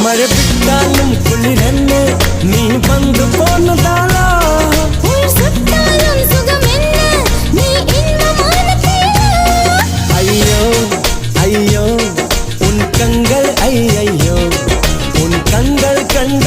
மழை விட்டாலும் குளிரன்ன நீ வந்து போனதாலா உயிர் சுட்டாலும் சுகம் என்ன நீ இன்பமான தேனா ஐயோ ஐயோ உன் கண்கள் ஐயையோ உன் கண்கள் கண்ட